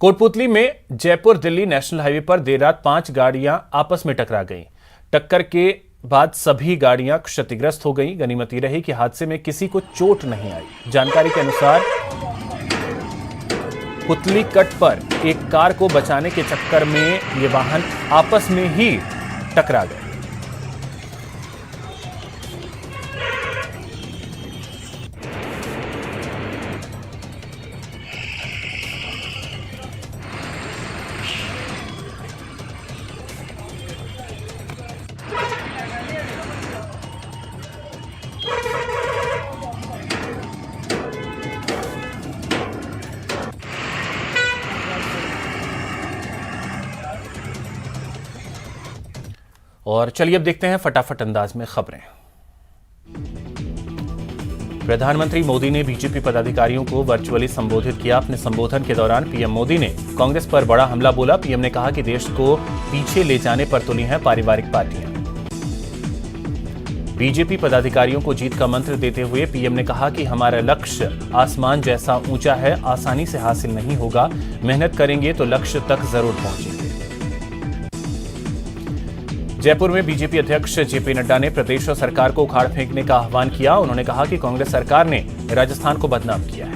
कोटपुतली में Jaipur Delhi national highway पर देर रात 5 गाड़ियां आपस में टकरा गईं। टक्कर के बाद सभी गाड़ियां क्षतिग्रस्त हो गईं। गनीमत ये रही कि हादसे में किसी को चोट नहीं आई। जानकारी के अनुसार पुतली कट पर एक कार को बचाने के चक्कर में ये वाहन आपस में ही टकरा गए। और चलिए अब देखते हैं फटाफट अंदाज में खबरें। प्रधानमंत्री मोदी ने बीजेपी पदाधिकारियों को वर्चुअली संबोधित किया। अपने संबोधन के दौरान पीएम मोदी ने कांग्रेस पर बड़ा हमला बोला। पीएम ने कहा कि देश को पीछे ले जाने पर तुली हैं पारिवारिक पार्टियां। बीजेपी पदाधिकारियों को जीत का मंत्र देते हुए पीएम ने कहा कि हमारा लक्ष्य आसमान जैसा ऊंचा है, आसानी से हासिल नहीं होगा, मेहनत करेंगे तो लक्ष्य तक जरूर पहुंचेंगे। जयपुर में बीजेपी अध्यक्ष जेपी नड्डा ने प्रदेश और सरकार को उखाड़ फेंकने का आह्वान किया। उन्होंने कहा कि कांग्रेस सरकार ने राजस्थान को बदनाम किया है।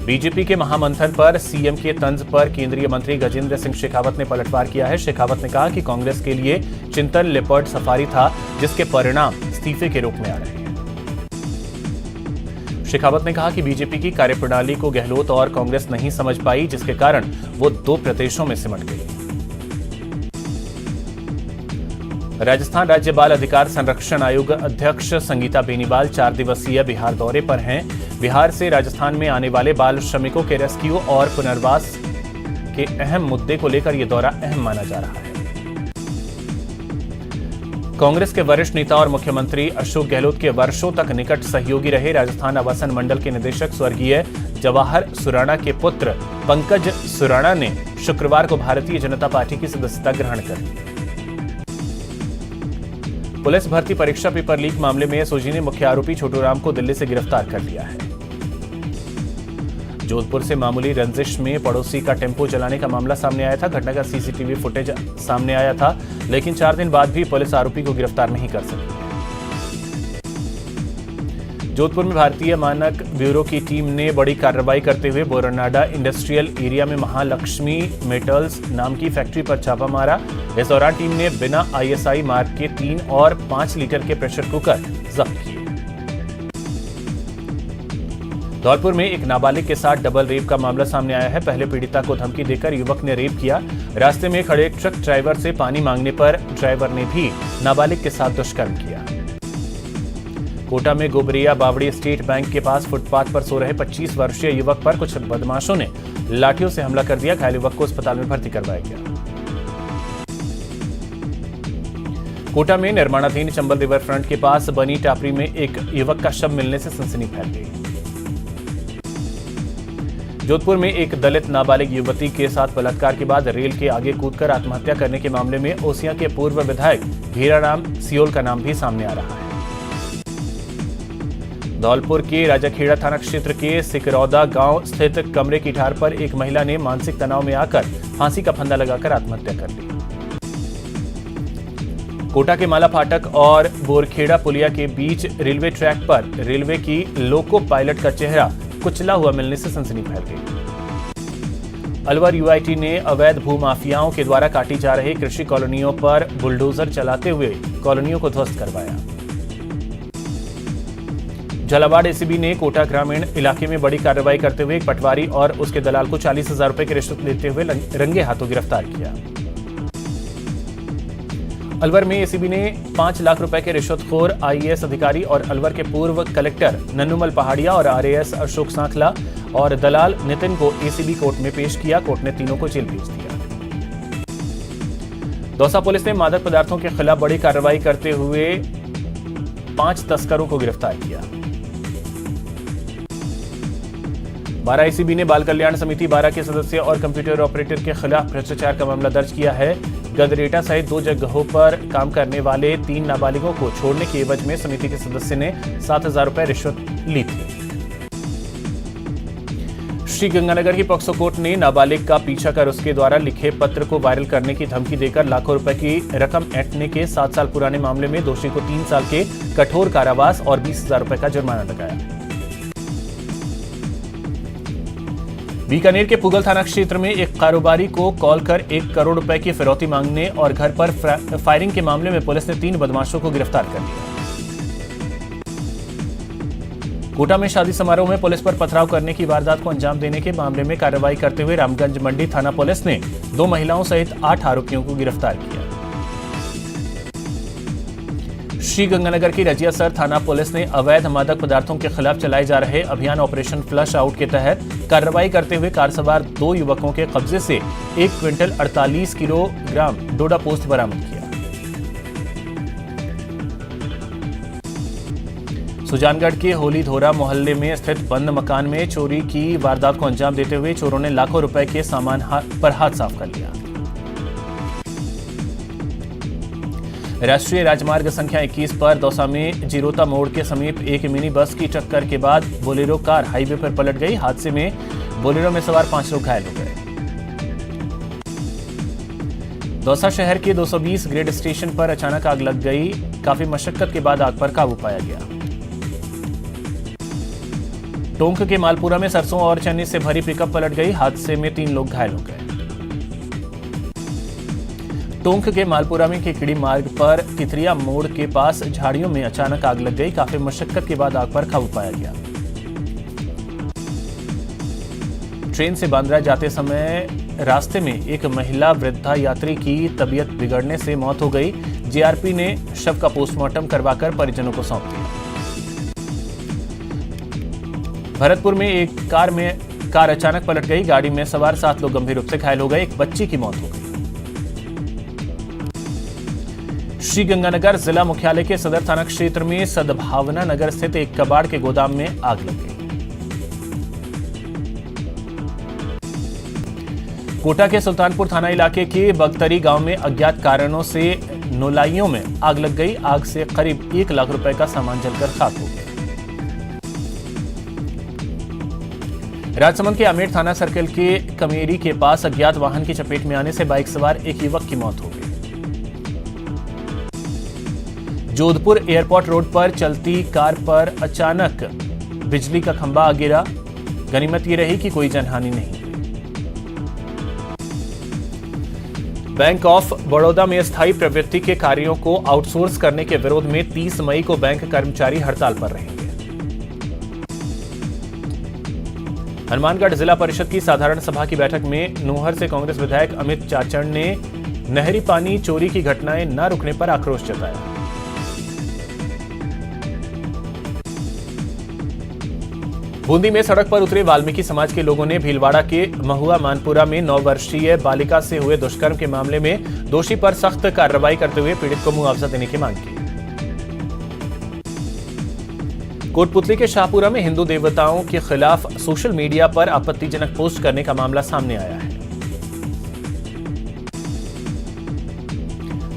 बीजेपी के महामंथन पर सीएम के तंज पर केंद्रीय मंत्री गजेंद्र सिंह शेखावत ने पलटवार किया है। शेखावत ने कहा कि कांग्रेस के लिए चिंतन लेपर्ड सफारी था, जिसके परिणाम इस्तीफे के रूप में आ रहे हैं। शेखावत ने कहा कि बीजेपी की कार्यप्रणाली को गहलोत और कांग्रेस नहीं समझ पाई, जिसके कारण वो 2 प्रदेशों में सिमट गई। राजस्थान राज्य बाल अधिकार संरक्षण आयोग अध्यक्ष संगीता बेनीवाल 4 दिवसीय बिहार दौरे पर हैं। बिहार से राजस्थान में आने वाले बाल श्रमिकों के रेस्क्यू और पुनर्वास के अहम मुद्दे को लेकर यह दौरा अहम माना जा रहा है। कांग्रेस के वरिष्ठ नेता और मुख्यमंत्री अशोक गहलोत के वर्षों तक निकट सहयोगी रहे राजस्थान आवासन मंडल के निदेशक स्वर्गीय जवाहर सुराणा के पुत्र पंकज सुराणा ने शुक्रवार को भारतीय जनता पार्टी की सदस्यता ग्रहण कर ली। पुलिस भर्ती परीक्षा पेपर लीक मामले में एसओजी ने मुख्य आरोपी छोटू राम को दिल्ली से गिरफ्तार कर लिया है। जोधपुर से मामूली रंजिश में पड़ोसी का टेम्पो चलाने का मामला सामने आया था। घटना का सीसीटीवी फुटेज सामने आया था, लेकिन 4 दिन बाद भी पुलिस आरोपी को गिरफ्तार नहीं कर सकी। जोधपुर में भारतीय मानक ब्यूरो की टीम ने बड़ी कार्रवाई करते हुए बोरनाडा इंडस्ट्रियल एरिया में महालक्ष्मी मेटल्स नाम की फैक्ट्री पर छापा मारा। इस दौरान टीम ने बिना आईएसआई मार्क के 3 और 5 लीटर के प्रेशर कुकर जब्त किए। धौलपुर में एक नाबालिग के साथ डबल रेप का मामला सामने आया है। पहले पीड़िता को धमकी देकर युवक ने रेप किया। रास्ते में खड़े ट्रक ड्राइवर से पानी मांगने पर ड्राइवर ने भी नाबालिग के साथ दुष्कर्म किया। कोटा में गोबरिया बावड़ी स्टेट बैंक के पास फुटपाथ पर सो रहे 25 वर्षीय युवक पर कुछ बदमाशों ने लाठियों से हमला कर दिया। घायल युवक को अस्पताल में भर्ती करवाया गया। कोटा में निर्माणाधीन चंबल रिवर फ्रंट के पास बनी टापरी में एक युवक का शव मिलने से सनसनी फैल गई। जोधपुर में एक दलित नाबालिग युवती के साथ बलात्कार के बाद रेल के आगे कूदकर आत्महत्या करने के मामले में ओसिया के पूर्व विधायक हीराराम सियोल का नाम भी सामने आ रहा है। धौलपुर के राजाखेड़ा थाना क्षेत्र के सिकरौदा गांव स्थित कमरे की ठार पर एक महिला ने मानसिक तनाव में आकर फांसी का फंदा लगाकर आत्महत्या कर ली। कोटा के माला फाटक और बोरखेड़ा पुलिया के बीच रेलवे ट्रैक पर रेलवे की लोको पायलट का चेहरा कुचला हुआ मिलने से सनसनी फैल गई। अलवर यूआईटी ने अवैध भूमाफियाओं के द्वारा काटी जा रही कृषि कॉलोनियों पर बुलडोजर चलाते हुए कॉलोनियों को ध्वस्त करवाया। झालावाड़ एसीबी ने कोटा ग्रामीण इलाके में बड़ी कार्रवाई करते हुए एक पटवारी और उसके दलाल को 40,000 रुपए की रिश्वत लेते हुए रंगे हाथों गिरफ्तार किया। अलवर में एसीबी ने 5 लाख रुपए के रिश्वतखोर आईएएस अधिकारी और अलवर के पूर्व कलेक्टर नन्नूमल पहाड़िया और आरएएस अशोक सांखला और दलाल नितिन को एसीबी कोर्ट में पेश किया। कोर्ट ने तीनों को जेल भेज दिया। दौसा पुलिस ने मादक पदार्थों के खिलाफ बड़ी कार्रवाई करते हुए 5 तस्करों को गिरफ्तार किया। बारा एसीबी ने बाल कल्याण समिति बारा के सदस्य और कंप्यूटर ऑपरेटर के खिलाफ भ्रष्टाचार का मामला दर्ज किया है। गदरेटा सहित 2 जगहों पर काम करने वाले 3 नाबालिगों को छोड़ने के एवज में समिति के सदस्य ने 7,000 रुपए रिश्वत ली थी। श्रीगंगानगर की पॉक्सो कोर्ट ने नाबालिग का पीछा कर उसके द्वारा लिखे पत्र को वायरल करने की धमकी देकर लाखों रुपए की रकम ऐंठने के 7 साल पुराने मामले में दोषी को 3 साल के कठोर कारावास और 20,000 रुपए का जुर्माना लगाया। बीकानेर के पुगल थाना क्षेत्र में एक कारोबारी को कॉल कर 1 करोड़ रुपए की फिरौती मांगने और घर पर फायरिंग के मामले में पुलिस ने 3 बदमाशों को गिरफ्तार कर लिया। कोटा में शादी समारोह में पुलिस पर पथराव करने की वारदात को अंजाम देने के मामले में कार्रवाई करते हुए रामगंज मंडी थाना पुलिस ने 2 महिलाओं सहित 8 आरोपियों को गिरफ्तार किया। श्रीगंगानगर की रजियासर थाना पुलिस ने अवैध मादक पदार्थों के खिलाफ चलाए जा रहे अभियान ऑपरेशन फ्लश आउट के तहत कार्रवाई करते हुए कार सवार 2 युवकों के कब्जे से 1 क्विंटल 48 किलोग्राम डोडा पोस्त बरामद किया। सुजानगढ़ के होलीधोरा मोहल्ले में स्थित बंद मकान में चोरी की वारदात को अंजाम देते हुए चोरों ने लाखों रुपए के सामान पर हाथ साफ कर लिया। राष्ट्रीय राजमार्ग संख्या 21 पर दौसा में जीरोता मोड़ के समीप एक मिनी बस की टक्कर के बाद बोलेरो कार हाईवे पर पलट गई। हादसे में बोलेरो में सवार 5 लोग घायल हो गए। दौसा शहर के 220 ग्रेड स्टेशन पर अचानक आग लग गई। काफी मशक्कत के बाद आग पर काबू पाया गया। टोंक के मालपुरा में सरसों और चने से भरी पिकअप पलट गई। हादसे में 3 लोग घायल हो गए। टोंक के मालपुरा में केकड़ी मार्ग पर तितरिया मोड़ के पास झाड़ियों में अचानक आग लग गई। काफी मशक्कत के बाद आग पर काबू पाया गया। ट्रेन से बांद्रा जाते समय रास्ते में एक महिला वृद्धा यात्री की तबीयत बिगड़ने से मौत हो गई। जीआरपी ने शव का पोस्टमार्टम करवाकर परिजनों को सौंप दिया। भरतपुर में एक कार अचानक पलट गई। गाड़ी में सवार 7 लोग गंभीर रूप से घायल हो गए। एक बच्ची की मौत हो गई। श्रीगंगानगर जिला मुख्यालय के सदर थाना क्षेत्र में सद्भावना नगर स्थित एक कबाड़ के गोदाम में आग लग गई। कोटा के सुल्तानपुर थाना इलाके के बगतरी गांव में अज्ञात कारणों से नोलाइयों में आग लग गई। आग से करीब 1 लाख रुपए का सामान जलकर खाक हो गया। राजसमंद के आमेर थाना सर्कल के कमेरी के पास अज्ञात वाहन की चपेट में आने से बाइक सवार एक युवक की मौत हो गई। जोधपुर एयरपोर्ट रोड पर चलती कार पर अचानक बिजली का खंभा आ गिरा। गनीमत ये रही कि कोई जनहानि नहीं हुई। बैंक ऑफ बड़ौदा में अस्थायी प्रवृत्ति के कार्यों को आउटसोर्स करने के विरोध में 30 मई को बैंक कर्मचारी हड़ताल पर रहेंगे। हनुमानगढ़ जिला परिषद की साधारण सभा की बैठक में नोहर से कांग्रेस विधायक अमित चाचड़ ने नहरी पानी चोरी की घटनाएं न रुकने पर आक्रोश जताया। बूंदी में सड़क पर उतरे वाल्मीकि समाज के लोगों ने भीलवाड़ा के महुआ मानपुरा में 9 वर्षीय बालिका से हुए दुष्कर्म के मामले में दोषी पर सख्त कार्रवाई करते हुए पीड़ित को मुआवजा देने की मांग की। कोटपुतली के शाहपुरा में हिंदू देवताओं के खिलाफ सोशल मीडिया पर आपत्तिजनक पोस्ट करने का मामला सामने आया है।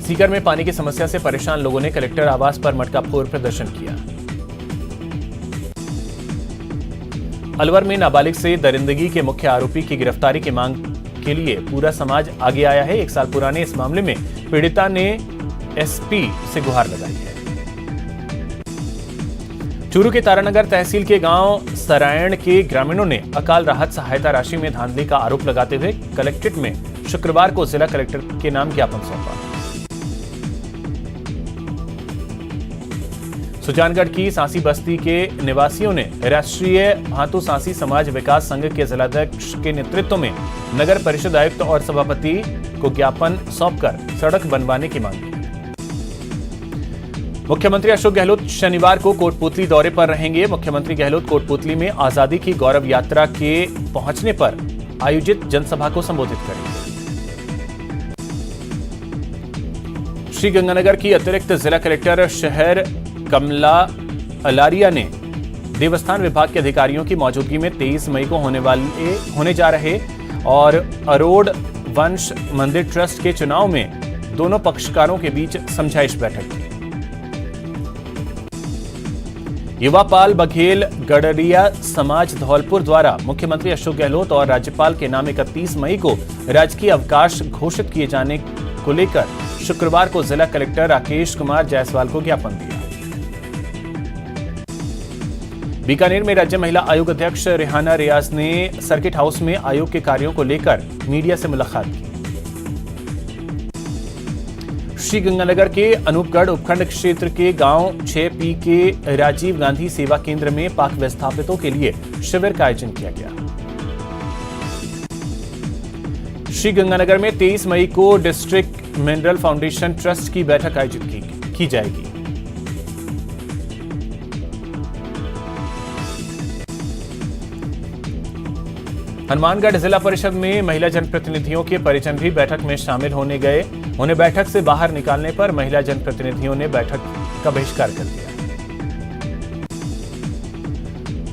सीकर में पानी की समस्या से परेशान लोगों ने कलेक्टर आवास पर मटका फोड़ प्रदर्शन किया। अलवर में नाबालिग से दरिंदगी के मुख्य आरोपी की गिरफ्तारी की मांग के लिए पूरा समाज आगे आया है। 1 साल पुराने इस मामले में पीड़िता ने एसपी से गुहार लगाई है। चूरू के तारानगर तहसील के गांव सरायण के ग्रामीणों ने अकाल राहत सहायता राशि में धांधली का आरोप लगाते हुए कलेक्ट्रेट में शुक्रवार को जिला कलेक्टर के नाम ज्ञापन सौंपा। सुजानगढ़ की सांसी बस्ती के निवासियों ने राष्ट्रीय भातु सांसी समाज विकास संघ के जिलाध्यक्ष के नेतृत्व में नगर परिषद आयुक्त और सभापति को ज्ञापन सौंपकर सड़क बनवाने की मांग की। मुख्यमंत्री अशोक गहलोत शनिवार को कोटपुतली दौरे पर रहेंगे। मुख्यमंत्री गहलोत कोटपुतली में आजादी की गौरव यात्रा के पहुंचने पर आयोजित जनसभा को संबोधित करेंगे। श्रीगंगानगर की अतिरिक्त जिला कलेक्टर शहर कमला अलारिया ने देवस्थान विभाग के अधिकारियों की मौजूदगी में 23 मई को होने जा रहे और अरोड़ वंश मंदिर ट्रस्ट के चुनाव में दोनों पक्षकारों के बीच समझाइश बैठक की। युवापाल बघेल गडरिया समाज धौलपुर द्वारा मुख्यमंत्री अशोक गहलोत और राज्यपाल के नाम 31 मई को राजकीय अवकाश घोषित किए जाने को लेकर शुक्रवार को जिला कलेक्टर राकेश कुमार जायसवाल को ज्ञापन दिया। बीकानेर में राज्य महिला आयोग अध्यक्ष रेहाना रियाज ने सर्किट हाउस में आयोग के कार्यों को लेकर मीडिया से मुलाकात की। श्रीगंगानगर के अनूपगढ़ उपखंड क्षेत्र के गांव 6P के राजीव गांधी सेवा केंद्र में पाक विस्थापितों के लिए शिविर का आयोजन किया गया। श्रीगंगानगर में 23 मई को डिस्ट्रिक्ट मिनरल फाउंडेशन ट्रस्ट की बैठक आयोजित की जाएगी। हनुमानगढ़ जिला परिषद में महिला जनप्रतिनिधियों के परिजन भी बैठक में शामिल होने गए। उन्हें बैठक से बाहर निकालने पर महिला जनप्रतिनिधियों ने बैठक का बहिष्कार कर दिया।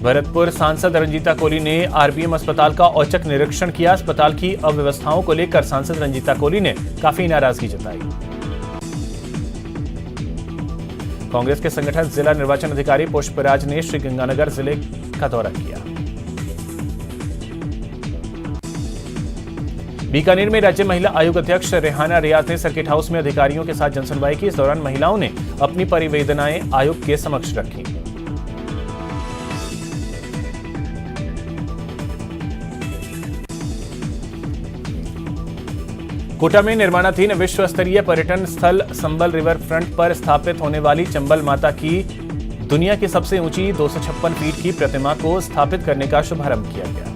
भरतपुर सांसद रंजीता कोली ने आरबीएम अस्पताल का औचक निरीक्षण किया। अस्पताल की अव्यवस्थाओं को लेकर सांसद रंजीता कोली ने काफी नाराजगी जताई। कांग्रेस के संगठन जिला निर्वाचन अधिकारी पुष्पराज ने श्रीगंगानगर जिले का दौरा किया। बीकानेर में राज्य महिला आयोग अध्यक्ष रेहाना रियाज ने सर्किट हाउस में अधिकारियों के साथ जनसुनवाई की। इस दौरान महिलाओं ने अपनी परिवेदनाएं आयोग के समक्ष रखी। कोटा में निर्माणाधीन विश्व स्तरीय पर्यटन स्थल संबल रिवर फ्रंट पर स्थापित होने वाली चंबल माता की दुनिया की सबसे ऊंची 256 फीट की प्रतिमा को स्थापित करने का शुभारंभ किया गया।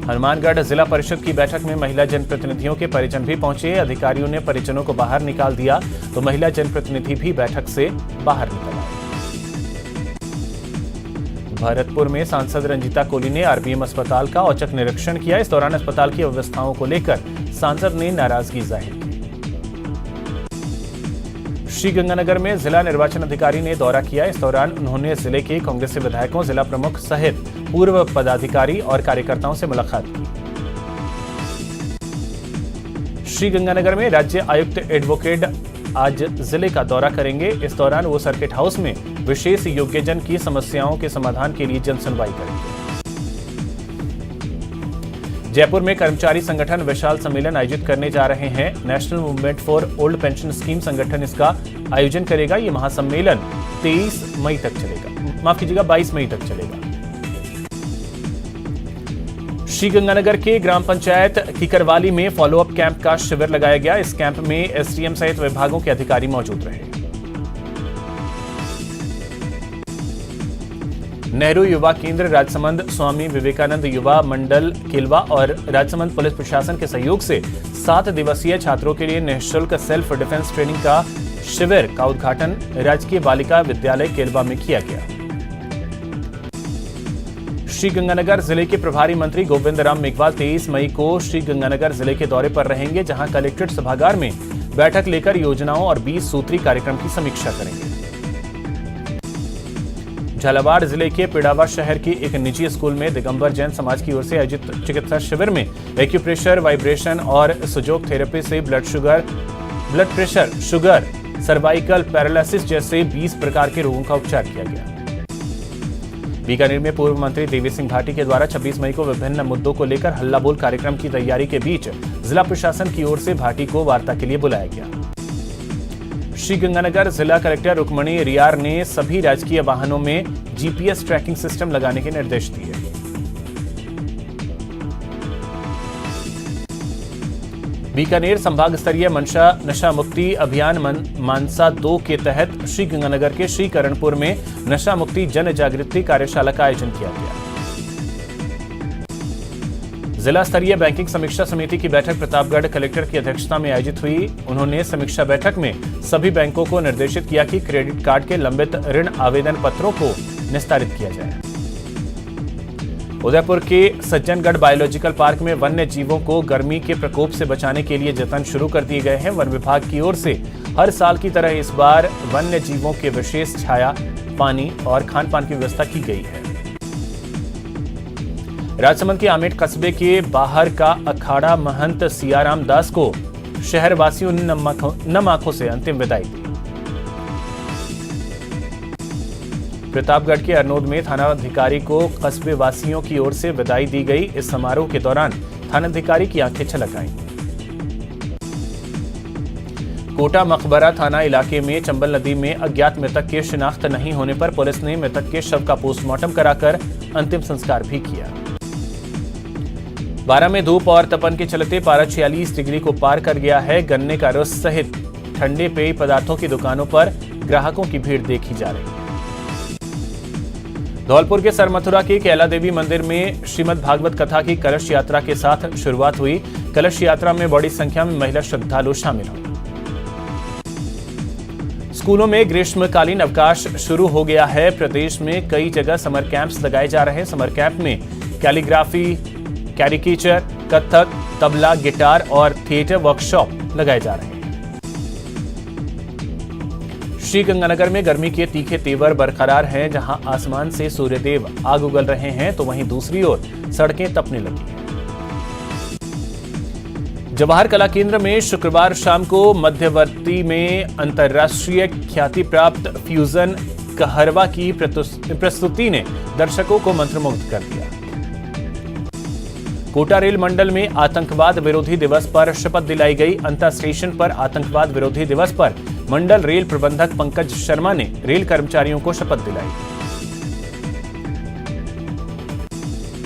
हनुमानगढ़ जिला परिषद की बैठक में महिला जनप्रतिनिधियों के परिजन भी पहुंचे। अधिकारियों ने परिजनों को बाहर निकाल दिया तो महिला जनप्रतिनिधि भी बैठक से बाहर निकल आए। भरतपुर में सांसद रंजीता कोली ने आरबीएम अस्पताल का औचक निरीक्षण किया। इस दौरान अस्पताल की अव्यवस्थाओं को लेकर सांसद ने नाराजगी जाहिर की। श्रीगंगानगर में जिला निर्वाचन अधिकारी ने दौरा किया। इस दौरान उन्होंने जिले के कांग्रेस विधायकों, जिला प्रमुख सहित पूर्व पदाधिकारी और कार्यकर्ताओं से मुलाकात की। श्रीगंगानगर में राज्य आयुक्त एडवोकेट आज जिले का दौरा करेंगे। इस दौरान वो सर्किट हाउस में विशेष योग्यजन की समस्याओं के समाधान के लिए जनसुनवाई करेंगे। जयपुर में कर्मचारी संगठन विशाल सम्मेलन आयोजित करने जा रहे हैं। National movement for old pension scheme संगठन इसका आयोजन करेगा। ये महासम्मेलन 22 मई तक चलेगा। श्रीगंगानगर के ग्राम पंचायत किकरवाली में फॉलोअप कैंप का शिविर लगाया गया। इस कैंप में एसडीएम सहित विभागों के अधिकारी मौजूद रहे। नेहरू युवा केंद्र राजसमंद, स्वामी विवेकानंद युवा मंडल केलवा और राजसमंद पुलिस प्रशासन के सहयोग से 7 दिवसीय छात्रों के लिए निःशुल्क सेल्फ डिफेंस ट्रेनिंग का शिविर का उद्घाटन राजकीय बालिका विद्यालय केलवा में किया गया। श्रीगंगानगर जिले के प्रभारी मंत्री गोविंद राम मेघवाल 23 मई को श्रीगंगानगर जिले के दौरे पर रहेंगे, जहां कलेक्ट्रेट सभागार में बैठक लेकर योजनाओं और 20 सूत्री कार्यक्रम की समीक्षा करेंगे। झालावाड़ जिले के पिड़ावा शहर के एक निजी स्कूल में दिगंबर जैन समाज की ओर से आयोजित चिकित्सा शिविर में एक्यूप्रेशर, वाइब्रेशन और सुजोग थेरेपी से blood pressure, sugar, cervical paralysis जैसे 20 प्रकार के रोगों का उपचार किया गया। बीकानेर में पूर्व मंत्री देवी सिंह भाटी के द्वारा 26 मई को विभिन्न मुद्दों को लेकर हल्ला बोल कार्यक्रम की तैयारी के बीच जिला प्रशासन की ओर से भाटी को वार्ता के लिए बुलाया गया। श्रीगंगानगर जिला कलेक्टर रुक्मणी रियार ने सभी राजकीय वाहनों में जीपीएस ट्रैकिंग सिस्टम लगाने के निर्देश दिए। बीकानेर संभाग स्तरीय मनशा नशा मुक्ति अभियान मानसा 2 के तहत श्रीगंगानगर के श्रीकरणपुर में नशा मुक्ति जन जागृति कार्यशाला का आयोजन किया गया। जिला स्तरीय बैंकिंग समीक्षा समिति की बैठक प्रतापगढ़ कलेक्टर की अध्यक्षता में आयोजित हुई। उन्होंने समीक्षा बैठक में सभी बैंकों को निर्देशित किया कि क्रेडिट कार्ड के लंबित ऋण आवेदन पत्रों को निस्तारित किया जाए। उदयपुर के सज्जनगढ़ बायोलॉजिकल पार्क में वन्य जीवों को गर्मी के प्रकोप से बचाने के लिए जतन शुरू कर दिए गए हैं। वन विभाग की ओर से हर साल की तरह इस बार वन्य जीवों के विशेष छाया, पानी और खान पान की व्यवस्था की गई है। राजसमंद के आमेट कस्बे के बाहर का अखाड़ा महंत सियाराम दास को शहरवासियों ने नम आंखों से अंतिम विदाई दी। प्रतापगढ़ के अरनोद में थानाधिकारी को कस्बे वासियों की ओर से विदाई दी गई। इस समारोह के दौरान थानाधिकारी की आंखें छलक आईं। कोटा मकबरा थाना इलाके में चंबल नदी में अज्ञात मृतक की शिनाख्त नहीं होने पर पुलिस ने मृतक के शव का पोस्टमार्टम कराकर अंतिम संस्कार भी किया। बारां में धूप और तपन के चलते पारा 46 डिग्री को पार कर गया है। गन्ने का रस सहित ठंडे पेय पदार्थों की दुकानों पर ग्राहकों की भीड़ देखी जा रही है। धौलपुर के सरमथुरा के कैला देवी मंदिर में श्रीमद् भागवत कथा की कलश यात्रा के साथ शुरुआत हुई। कलश यात्रा में बड़ी संख्या में महिला श्रद्धालु शामिल हुए। स्कूलों में ग्रीष्मकालीन अवकाश शुरू हो गया है। प्रदेश में कई जगह समर कैंप्स लगाए जा रहे हैं। समर कैंप में calligraphy, caricature, Kathak, tabla, guitar और थिएटर वर्कशॉप लगाए जा रहे हैं। श्रीगंगानगर में गर्मी के तीखे तेवर बरकरार हैं। जहां आसमान से सूर्यदेव आग उगल रहे हैं तो वहीं दूसरी ओर सड़कें तपने लगी हैं। जवाहर कला केंद्र में शुक्रवार शाम को मध्यवर्ती में अंतर्राष्ट्रीय ख्याति प्राप्त फ्यूजन कहरवा की प्रस्तुति ने दर्शकों को मंत्रमुग्ध कर दिया। कोटा रेल मंडल में आतंकवाद विरोधी दिवस पर शपथ दिलाई गई। अंता स्टेशन पर आतंकवाद विरोधी दिवस पर मंडल रेल प्रबंधक पंकज शर्मा ने रेल कर्मचारियों को शपथ दिलाई।